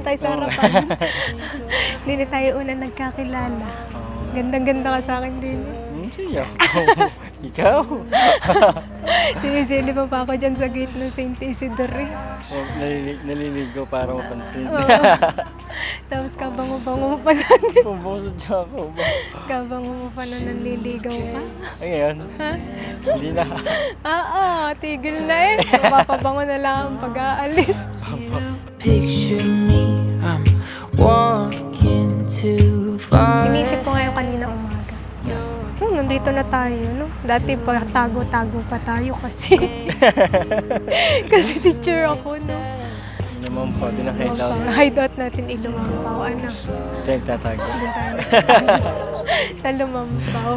lang tayo sa harapan. Hindi na tayo una nagkakilala. Gandang-ganda ka sa akin din. Siya. Ikaw? Sinisili pa ako dyan sa gate ng St. Isidore. Naliligaw para mapansin. Oo. Tapos kabango-bango mo pa nun. Pumusod siya ako ba? Kabango mo pa na nanliligaw ka. Ay, ngayon? Ha? Hindi na. Tigil na eh. Mapapabango na lang ang pag-aalis. Picture me, I'm walking too far. Inisip ko ngayon kanina umaga. Nandito na tayo, no? Dati pa tago-tago pa tayo kasi. Kasi teacher ako, no? Naman po, di na kailangan. Hideout natin Ilumampaw, ano? Ito yung tatago. Doon tayo sa Lumampaw.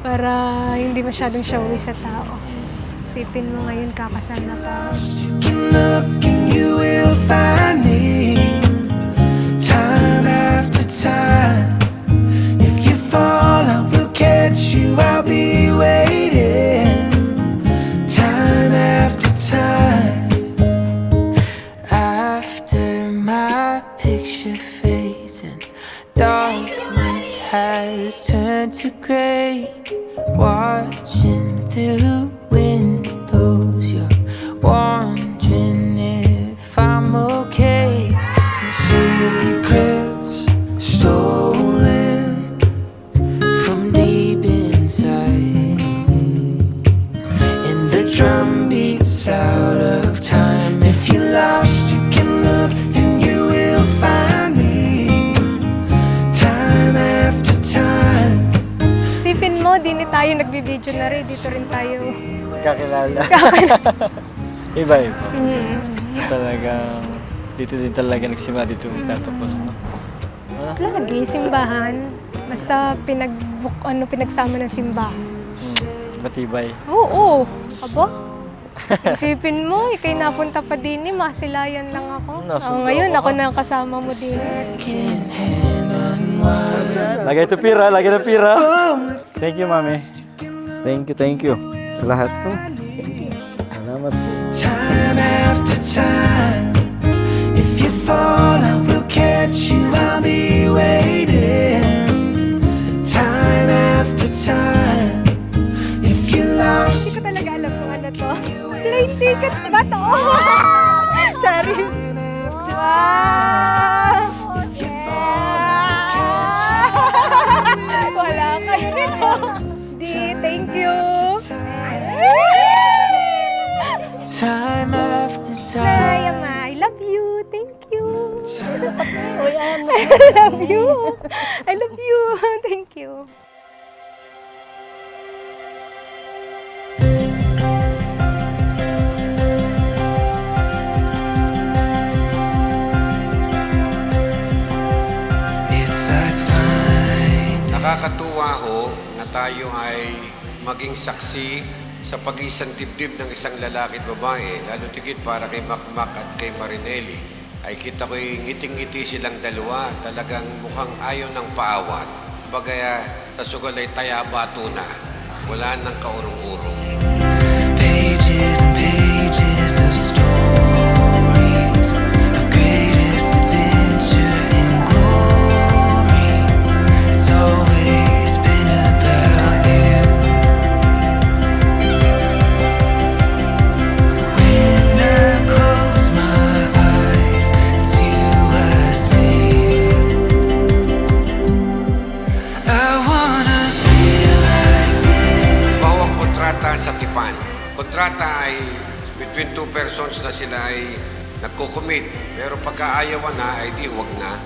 Para hindi masyadong showy sa tao. Isipin mo ngayon, kakasal na tayo. You can look and you will find me time after time. If you fall, I will catch you, I'll be waiting time after time. After my picture fades and darkness has turned to gray, watching through windows, you're wondering if I'm okay. Secrets stolen from deep inside, and the drum beats out of time. If you're lost, you can look and you will find me time after time. Isipin mo, di ni tayo nagbibideo na rin. Dito rin tayo. Kakilala. Iba-iba. Talagang, dito din talaga nagsimula, dito tatapos, no? Lagi, simbahan. Basta pinagsama ng simbahan. Matibay. Oo. Aba? Isipin mo, ikay napunta pa din eh. Masilayan lang ako. Ngayon, ako na ang kasama mo din. Lagay ito pira, lagay na pira. Thank you, mami. Thank you. Sa lahat po. Salamat po. Time after time, if you fall, I will catch you, I'll be waiting. Time after time, if you lost. Hindi ko talaga alam kung ano to. Plane tickets ba to? Charis. Wow! Wala kayo nito. Thank you. Time after Nay, time. Ama, I love you. Thank you. I love you. I love you. Thank you. It's like fine. Nakakatuwa ho na tayo ay maging saksi sa pag-isang dibdib ng isang lalaki at babae, lalo tigit para kay Makmak at kay Marinelli, ay kita ko'y ngiting-ngiti silang dalawa, talagang mukhang ayaw ng paawat. Bagaya sa sugal ay taya-bato na, wala nang kaurong-urong. Pages and pages of stories of greatest adventure and glory. It's always been about you. When I close my eyes, it's you I see. I wanna feel like this. Bawang kontrata sa tipan. Kontrata ay between two persons na sila ay nagko-commit. Pero pagkaayawan na ay di huwag na.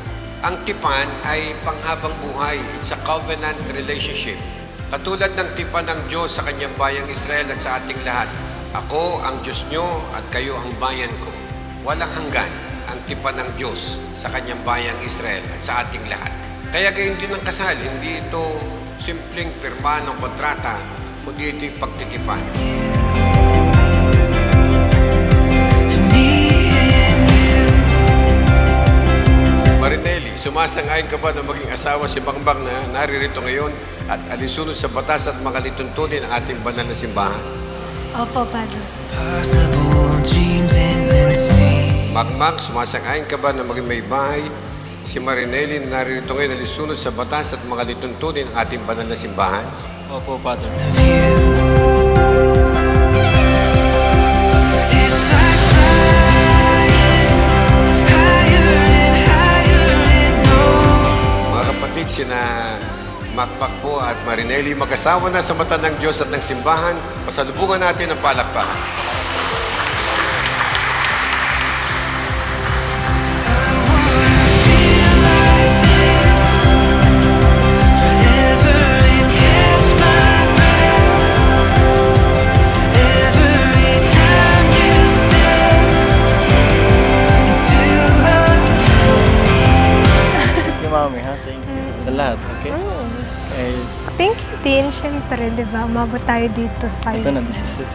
Ang tipan ay panghabang buhay. It's a covenant relationship. Katulad ng tipan ng Diyos sa kanyang bayang Israel at sa ating lahat. Ako ang Diyos nyo at kayo ang bayan ko. Walang hanggan ang tipan ng Diyos sa kanyang bayang Israel at sa ating lahat. Kaya gayon din ang kasal. Hindi ito simpleng pirma ng kontrata, kundi ito'y pagtitipan. Marinelli, sumasang-ayon ka ba na maging asawa si Bangbang na naririto ngayon at alinsunod sa batas at makalituntunin ang ating banal na simbahan? Opo, Padre. Possible small dreams and then see. Magmag, sumasang-ayon ka ba na maging may bahay? Si Marinelli na narito ngayon nalisunod sa batas at mga lituntunin ng ating banal na simbahan? Opo, Father. Of you. It's like flying higher and higher and no. Mga kapatid, sina Makmak po at Marinelli mag-asawa na sa mata ng Diyos at ng simbahan. Pasalubungan natin ang palakpakan. Forever and catch my breath. Every time you step into a Thank you, Mami, ha? Thank you. Sa lahat, okay? Eh, Thank you din, syempre, di ba? Umabot tayo dito. ito na, this is it.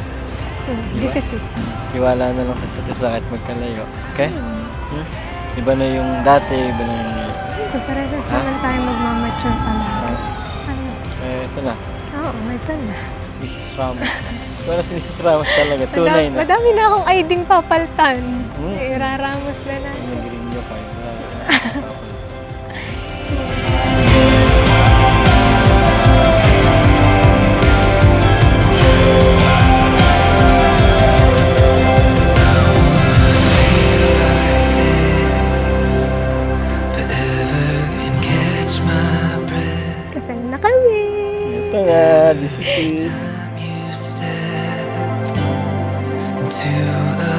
This is it. Tiwala na lang kasi sa kahit magkalayo. Okay? Hmm? Iba na yung dati, iba na yung ngayon. Parehas naman tayo magmamature talaga. Ano? Ito na, Oo, ito na. Mrs. Ramos. Pero si Mrs. Ramos talaga, tunay na. Madami na akong ID-ing papaltan. Hmm. Iraramos na lang. Nag-renew kayo. forever and catch my breath. Kasal na kami. Ito nga, this is it. Time you step into a